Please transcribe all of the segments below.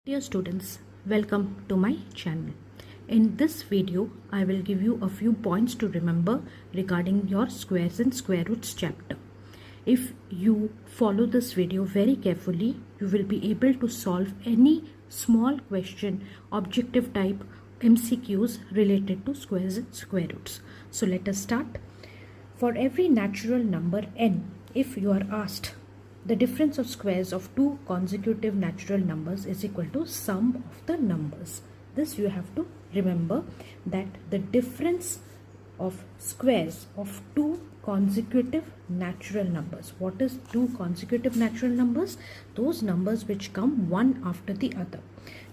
Dear students, welcome to my channel. In this video, I will give you a few points to remember regarding your squares and square roots chapter. If you follow this video very carefully, you will be able to solve any small question, objective type MCQs related to squares and square roots. So let us start. For every natural number n, if you are asked the difference of squares of two consecutive natural numbers is equal to sum of the numbers. This you have to remember, that the difference of squares of two consecutive natural numbers. What is two consecutive natural numbers? Those numbers which come one after the other.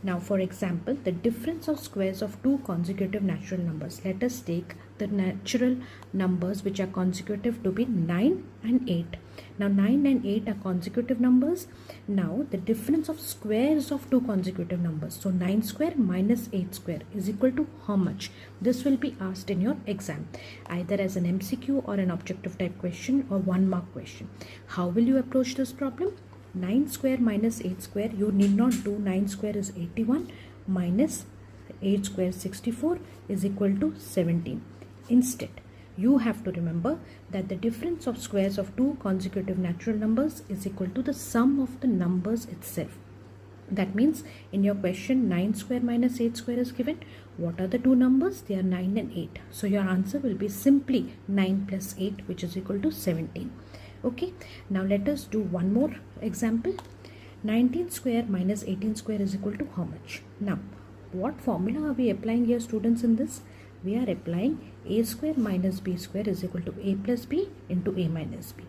Now, for example, the difference of squares of two consecutive natural numbers. Let us take the natural numbers which are consecutive to be 9 and 8. Now 9 and 8 are consecutive numbers. Now the difference of squares of two consecutive numbers. So 9 square minus 8 square is equal to how much? This will be asked in your exam, either as an MCQ or an objective type question or 1 mark question. How will you approach this problem? 9 square minus 8 square, you need not do 9 square is 81 minus 8 square 64 is equal to 17. Instead, you have to remember that the difference of squares of two consecutive natural numbers is equal to the sum of the numbers itself. That means in your question 9 square minus 8 square is given. What are the two numbers? They are 9 and 8. So your answer will be simply 9 plus 8, which is equal to 17. Okay, now let us do one more example. 19 square minus 18 square is equal to how much? Now, what formula are we applying here, students, in this? We are applying a square minus b square is equal to a plus b into a minus b.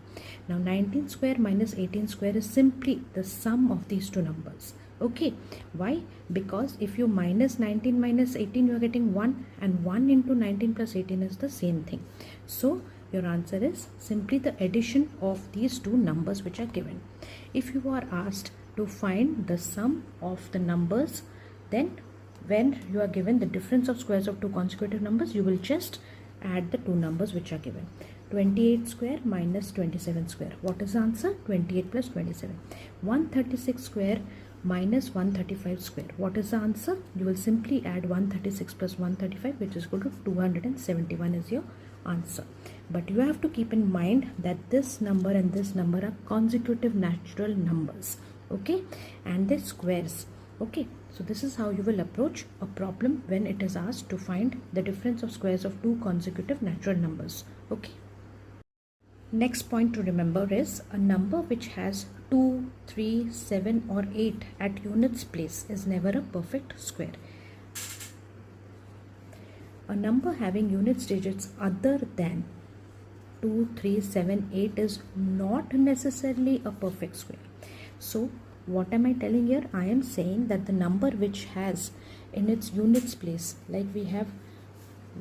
Now 19 square minus 18 square is simply the sum of these two numbers. Okay, why? Because if you minus 19 minus 18, you are getting 1, and 1 into 19 plus 18 is the same thing. So your answer is simply the addition of these two numbers which are given. If you are asked to find the sum of the numbers, then when you are given the difference of squares of two consecutive numbers, you will just add the two numbers which are given. 28 square minus 27 square. What is the answer? 28 plus 27. 136 square minus 135 square. What is the answer? You will simply add 136 plus 135, which is equal to 271 is your answer. But you have to keep in mind that this number and this number are consecutive natural numbers. Okay, and they're squares. Okay, so this is how you will approach a problem when it is asked to find the difference of squares of two consecutive natural numbers. Okay. Next point to remember is a number which has 2, 3, 7 or 8 at units place is never a perfect square. A number having units digits other than 2, 3, 7, 8 is not necessarily a perfect square. So what am I telling here? I am saying that the number which has in its units place, like we have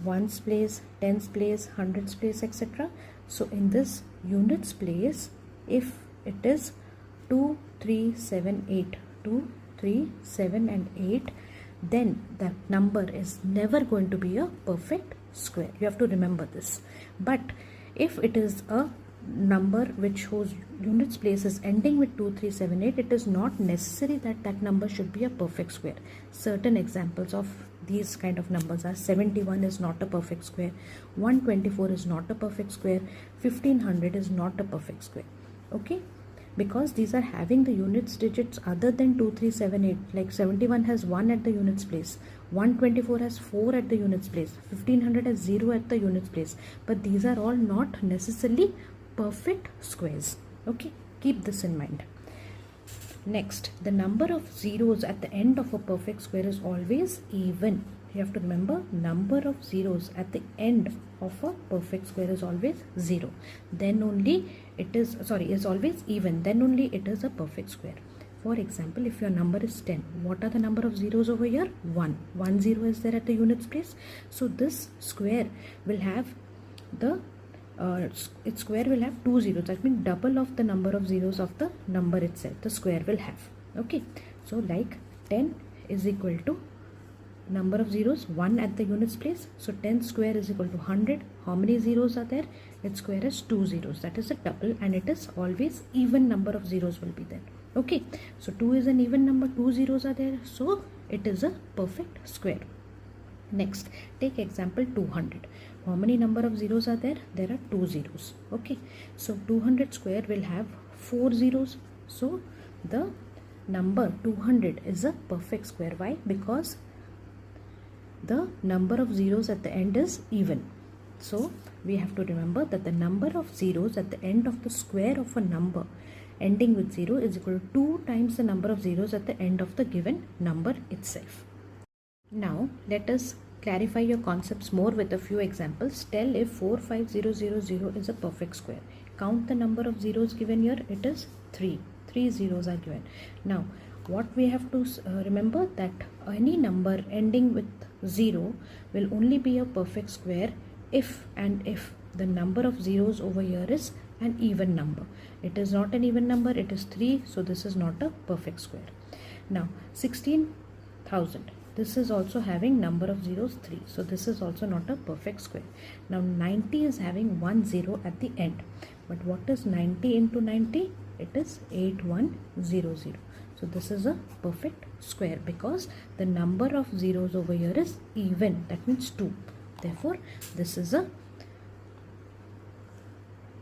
ones place, tens place, hundreds place, etc. So in this units place, if it is 2, 3, 7, 8, 2, 3, 7 and 8, then that number is never going to be a perfect square. You have to remember this. But if it is a number which whose units place is ending with 2, 3, 7, 8, it is not necessary that that number should be a perfect square. Certain examples of these kind of numbers are 71 is not a perfect square, 124 is not a perfect square, 1500 is not a perfect square. Okay, because these are having the units digits other than 2, 3, 7, 8. Like 71 has 1 at the units place, 124 has 4 at the units place, 1500 has 0 at the units place. But these are all not necessarily perfect squares. Okay, keep this in mind. Next, the number of zeros at the end of a perfect square is always even. You have to remember, number of zeros at the end of a perfect square is always 0. Then only it is, is always even. Then only it is a perfect square. For example, if your number is 10, what are the number of zeros over here? 1. 1 0 is there at the units place. So this square will have the its square will have 2 zeros. That means double of the number of zeros of the number itself the square will have. Okay, so like 10 is equal to number of zeros 1 at the units place. So 10 square is equal to 100. How many zeros are there? Its square is 2 zeros. That is a double, and it is always even number of zeros will be there. Okay, so 2 is an even number, 2 zeros are there, so it is a perfect square. Next, take example 200. How many number of zeros are there? There are 2 zeros. Okay, so 200 square will have 4 zeros. So the number 200 is a perfect square. Why? Because the number of zeros at the end is even. So we have to remember that the number of zeros at the end of the square of a number ending with 0 is equal to 2 times the number of zeros at the end of the given number itself. Now let us clarify your concepts more with a few examples. Tell if 45000 is a perfect square. Count the number of zeros given here. It is 3. 3 zeros are given. Now what we have to remember that any number ending with 0 will only be a perfect square if the number of zeros over here is an even number. It is not an even number, it is 3, so this is not a perfect square. Now 16,000, this is also having number of zeros 3, so this is also not a perfect square. Now 90 is having 1 0 at the end, but what is 90 into 90? It is 8100. So this is a perfect square because the number of zeros over here is even, that means 2. Therefore this is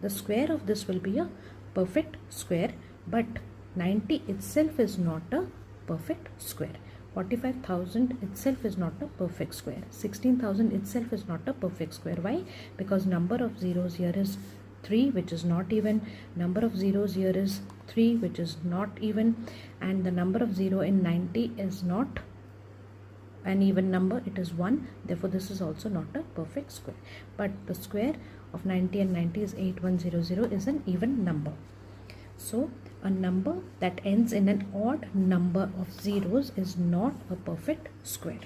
the square of this will be a perfect square, but 90 itself is not a perfect square. 45,000 itself is not a perfect square. 16,000 itself is not a perfect square. Why? Because number of zeros here is 3, which is not even. Number of zeros here is 3, which is not even, and the number of 0 in 90 is not an even number, it is 1. Therefore this is also not a perfect square. But the square of 90 and 90 is 8100 is an even number. So a number that ends in an odd number of zeros is not a perfect square.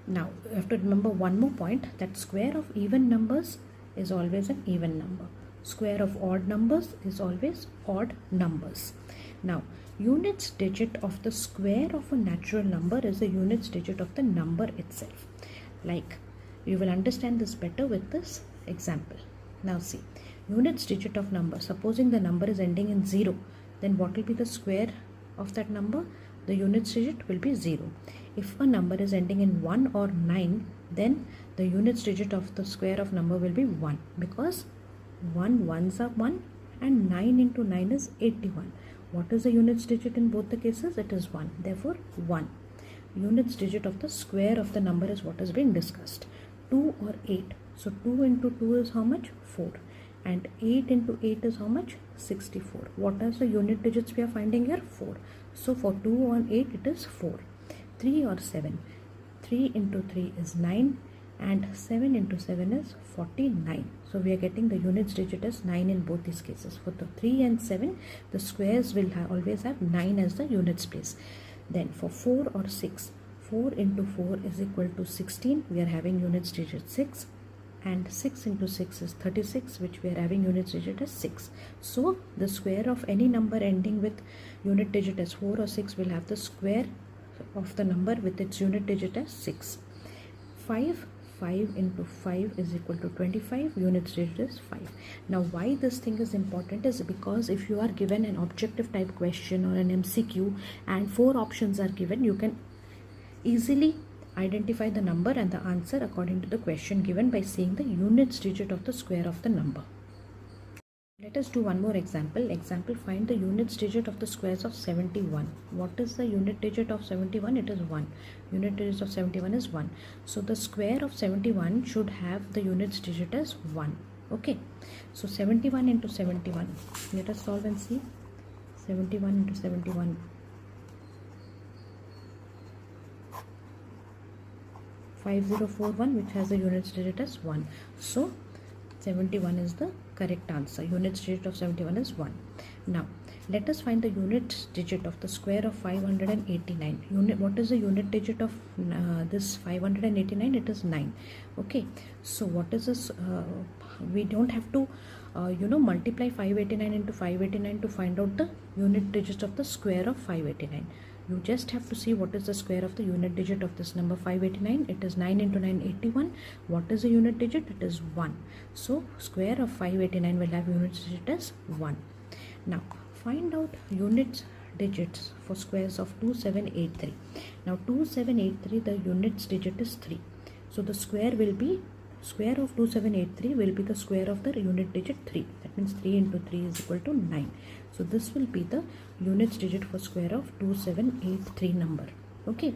Now you have to remember one more point, that square of even numbers is always an even number. Square of odd numbers is always odd numbers. Now units digit of the square of a natural number is the units digit of the number itself. Like, you will understand this better with this example. Now see, units digit of number, supposing the number is ending in 0, then what will be the square of that number? The units digit will be 0. If a number is ending in 1 or 9, then the units digit of the square of number will be 1, because 1 ones are 1 and 9 into 9 is 81. What is the units digit in both the cases? It is 1. Therefore 1. Units digit of the square of the number is what has been discussed. 2 or 8. So 2 into 2 is how much? 4. And 8 into 8 is how much? 64. What are the unit digits we are finding here? 4. So for 2 on 8 it is 4. 3 or 7. 3 into 3 is 9. And 7 into 7 is 49. So we are getting the units digit as 9 in both these cases. For the 3 and 7, the squares will always have 9 as the units place. Then for 4 or 6, 4 into 4 is equal to 16. We are having units digit 6. And 6 into 6 is 36, which we are having units digit as 6. So the square of any number ending with unit digit as 4 or 6 will have the square of the number with its unit digit as 6. 5 into 5 is equal to 25, units digit is 5. Now why this thing is important is because if you are given an objective type question or an MCQ and 4 options are given, you can easily identify the number and the answer according to the question given by seeing the units digit of the square of the number. Let us do one more example. Example, find the units digit of the squares of 71. What is the unit digit of 71? It is 1. Unit digit of 71 is 1. So the square of 71 should have the units digit as 1. Okay. So 71 into 71. Let us solve and see. 71 into 71. 5041, which has the units digit as 1. So 71 is the correct answer. Units digit of 71 is 1. Now let us find the unit digit of the square of 589. What is the unit digit of this 589? It is 9. Okay, so what is this? We don't have to multiply 589 into 589 to find out the unit digit of the square of 589. You just have to see what is the square of the unit digit of this number 589. It is 9 into 9, 81. What is the unit digit? It is 1. So square of 589 will have unit digit as 1. Now find out units digits for squares of 2783. Now 2783, the units digit is 3. So the square of 2783 will be the square of the unit digit 3. That means 3 into 3 is equal to 9. So this will be the units digit for square of 2783 number. Okay.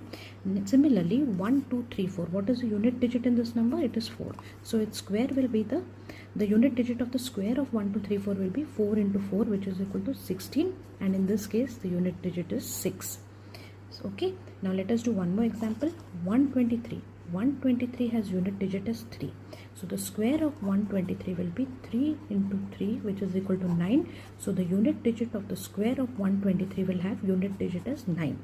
Similarly, 1, 2, 3, 4. What is the unit digit in this number? It is 4. So its square will be the unit digit of the square of 1, 2, 3, 4 will be 4 into 4, which is equal to 16. And in this case, the unit digit is 6. So, okay. Now let us do one more example. 123. 123 has unit digit as 3. So the square of 123 will be 3 into 3, which is equal to 9. So the unit digit of the square of 123 will have unit digit as 9.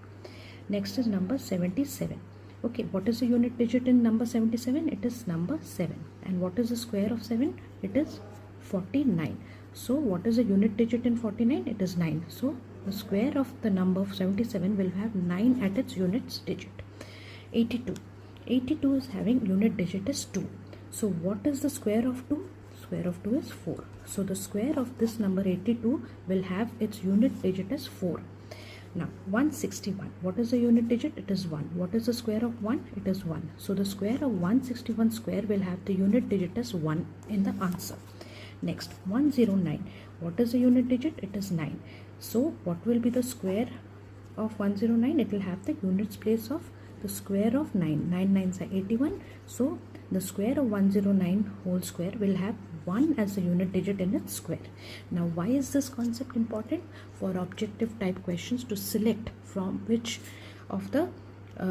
Next is number 77. Okay, what is the unit digit in number 77? It is number 7. And what is the square of 7? It is 49. So what is the unit digit in 49? It is 9. So the square of the number of 77 will have 9 at its units digit. 82. 82 is having unit digit as 2. So what is the square of 2? Square of 2 is 4. So the square of this number 82 will have its unit digit as 4. Now 161. What is the unit digit? It is 1. What is the square of 1? It is 1. So the square of 161 square will have the unit digit as 1 in the answer. Next, 109. What is the unit digit? It is 9. So what will be the square of 109? It will have the units place of the square of 9. 9 9s are 81. So the square of 109 whole square will have 1 as the unit digit in its square. Now why is this concept important? For objective type questions, to select from which of the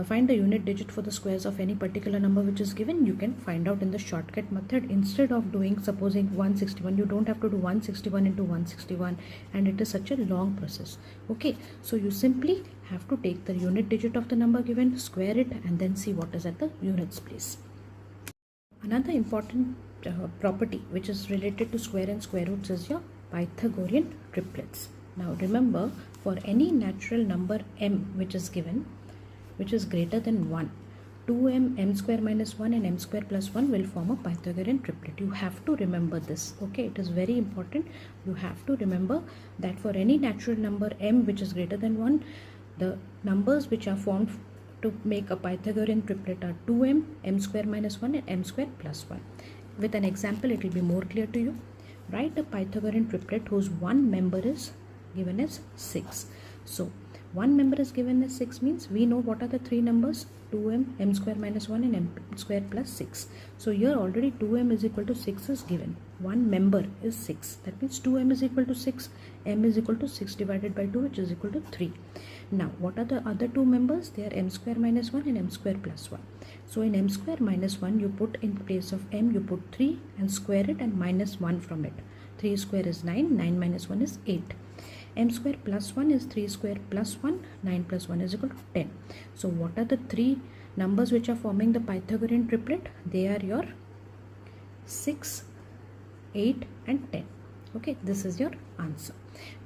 find the unit digit for the squares of any particular number which is given, you can find out in the shortcut method. Instead of doing, supposing 161, you don't have to do 161 into 161, and it is such a long process. Okay, so you simply have to take the unit digit of the number given, square it, and then see what is at the units place. Another important property which is related to square and square roots is your Pythagorean triplets. Now remember, for any natural number m which is given, which is greater than 1, 2m, m square minus 1 and m square plus 1 will form a Pythagorean triplet. You have to remember this. Okay, it is very important. You have to remember that for any natural number m which is greater than 1, the numbers which are formed to make a Pythagorean triplet are 2m, m square minus 1 and m square plus 1. With an example, it will be more clear to you. Write a Pythagorean triplet whose one member is given as 6. So one member is given as 6 means we know what are the three numbers: 2m, m square minus 1 and m square plus 6. So here already 2m is equal to 6 is given. One member is 6. That means 2m is equal to 6. m is equal to 6 divided by 2, which is equal to 3. Now what are the other two members? They are m square minus 1 and m square plus 1. So in m square minus 1, you put in place of m, you put 3 and square it and minus 1 from it. 3 square is 9, 9 minus 1 is 8. M square plus 1 is 3 square plus 1, 9 plus 1 is equal to 10. So what are the three numbers which are forming the Pythagorean triplet? They are your 6, 8 and 10. Okay, this is your answer.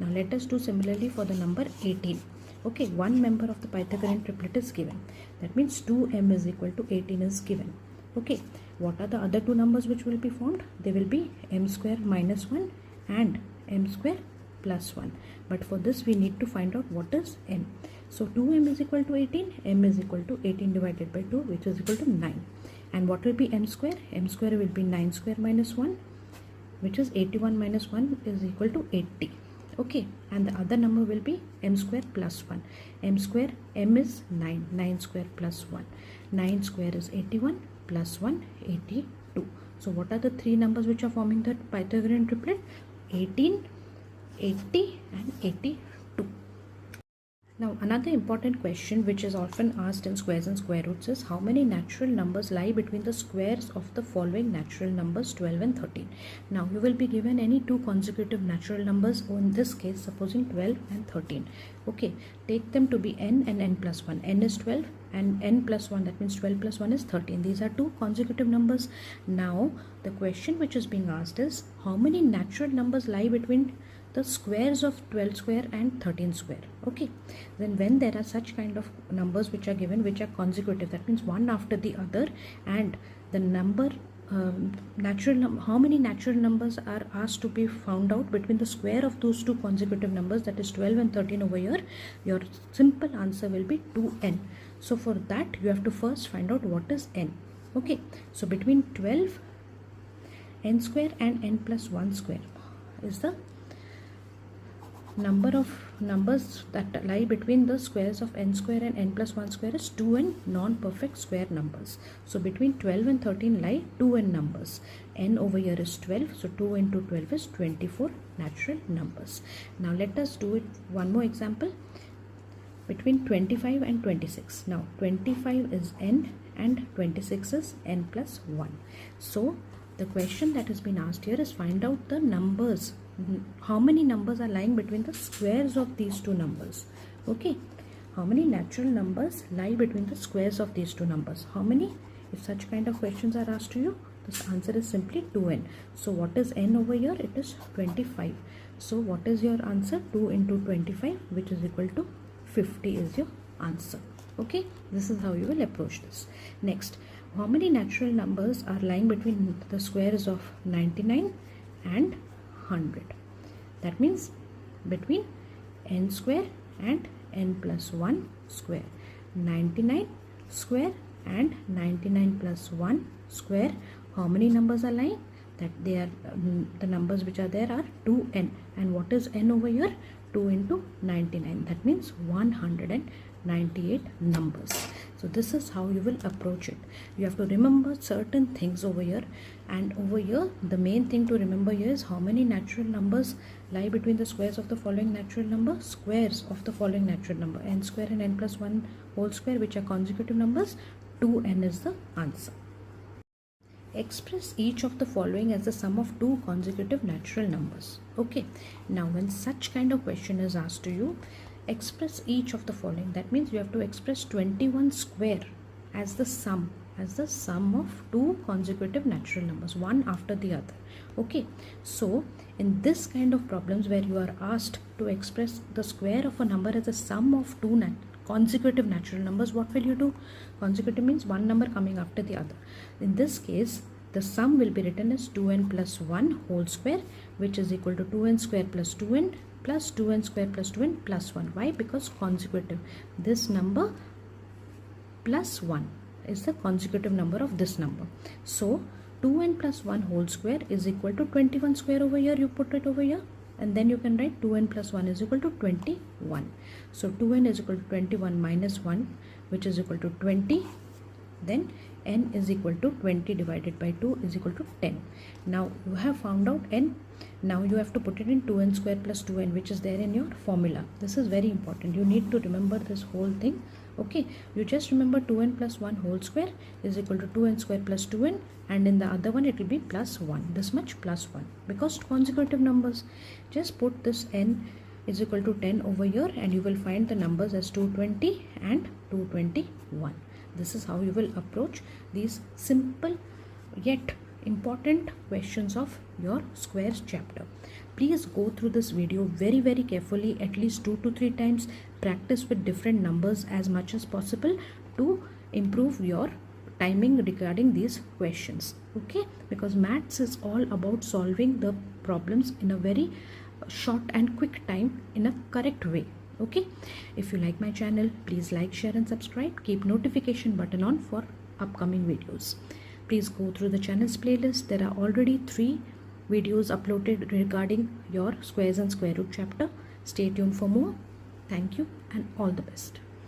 Now let us do similarly for the number 18. Okay, one member of the Pythagorean triplet is given. That means 2m is equal to 18 is given. Okay, what are the other two numbers which will be formed? They will be m square minus 1 and m square plus 1. But for this we need to find out what is m. So 2m is equal to 18, m is equal to 18 divided by 2, which is equal to 9. And what will be m square? M square will be 9 square minus 1, which is 81 minus 1 is equal to 80. Okay, and the other number will be m square plus 1. M square, m is 9, 9 square plus 1. 9 square is 81 plus 1, 82. So what are the three numbers which are forming the Pythagorean triplet? 18, 80 and 82. Now another important question which is often asked in squares and square roots is how many natural numbers lie between the squares of the following natural numbers 12 and 13. Now you will be given any two consecutive natural numbers, or in this case supposing 12 and 13. Okay, take them to be n and n plus 1. N is 12 and n plus 1, that means 12 plus 1 is 13. These are two consecutive numbers. Now the question which is being asked is how many natural numbers lie between the squares of 12 square and 13 square. Okay, then when there are such kind of numbers which are given which are consecutive, that means one after the other, and the number how many natural numbers are asked to be found out between the square of those two consecutive numbers, that is 12 and 13 over here, your simple answer will be 2n. So for that you have to first find out what is n. Okay, so between 12 n square and n plus 1 square is the number of numbers that lie between the squares of n square and n plus 1 square is 2n non-perfect square numbers. So between 12 and 13 lie 2n numbers. N over here is 12, so 2 into 12 is 24 natural numbers. Now let us do it one more example. Between 25 and 26. Now 25 is n and 26 is n plus 1. So the question that has been asked here is find out the numbers. How many numbers are lying between the squares of these two numbers? Okay, how many natural numbers lie between the squares of these two numbers? How many? If such kind of questions are asked to you, this answer is simply 2n. So what is n over here? It is 25. So what is your answer? 2 into 25, which is equal to 50 is your answer. Okay, this is how you will approach this. Next, how many natural numbers are lying between the squares of 99 and 100? That means between n square and n plus 1 square. 99 square and 99 plus 1 square. How many numbers are lying? That they are the numbers which are there are 2n. And what is n over here? 2 into 99. That means 198 numbers. So this is how you will approach it. You have to remember certain things over here, and over here the main thing to remember here is how many natural numbers lie between the squares of the following natural number. Squares of the following natural number, n square and n plus 1 whole square, which are consecutive numbers. 2n is the answer. Express each of the following as the sum of two consecutive natural numbers. Okay, now when such kind of question is asked to you, express each of the following. That means you have to express 21 square as the sum of two consecutive natural numbers, one after the other. Okay, so in this kind of problems where you are asked to express the square of a number as a sum of two consecutive natural numbers, what will you do? Consecutive means one number coming after the other. In this case, the sum will be written as 2n plus 1 whole square, which is equal to 2n square plus 2n plus 2n square plus 2n plus 1. Why? Because consecutive. This number plus 1 is the consecutive number of this number. So 2n plus 1 whole square is equal to 21 square over here. You put it over here, and then you can write 2n plus 1 is equal to 21. So 2n is equal to 21 minus 1, which is equal to 20. Then n is equal to 20 divided by 2 is equal to 10. Now you have found out n. Now you have to put it in 2n square plus 2n, which is there in your formula. This is very important. You need to remember this whole thing. Okay, you just remember 2n plus 1 whole square is equal to 2n square plus 2n, and in the other one it will be plus 1. This much plus 1, because consecutive numbers. Just put this n is equal to 10 over here, and you will find the numbers as 220 and 221. This is how you will approach these simple yet important questions of your squares chapter. Please go through this video very carefully, at least 2 to 3 times. Practice with different numbers as much as possible to improve your timing regarding these questions. Okay, because maths is all about solving the problems in a very short and quick time in a correct way. Okay, if you like my channel, please like, share and subscribe. Keep notification button on for upcoming videos. Please go through the channel's playlist. There are already 3 videos uploaded regarding your squares and square root chapter. Stay tuned for more. Thank you and all the best.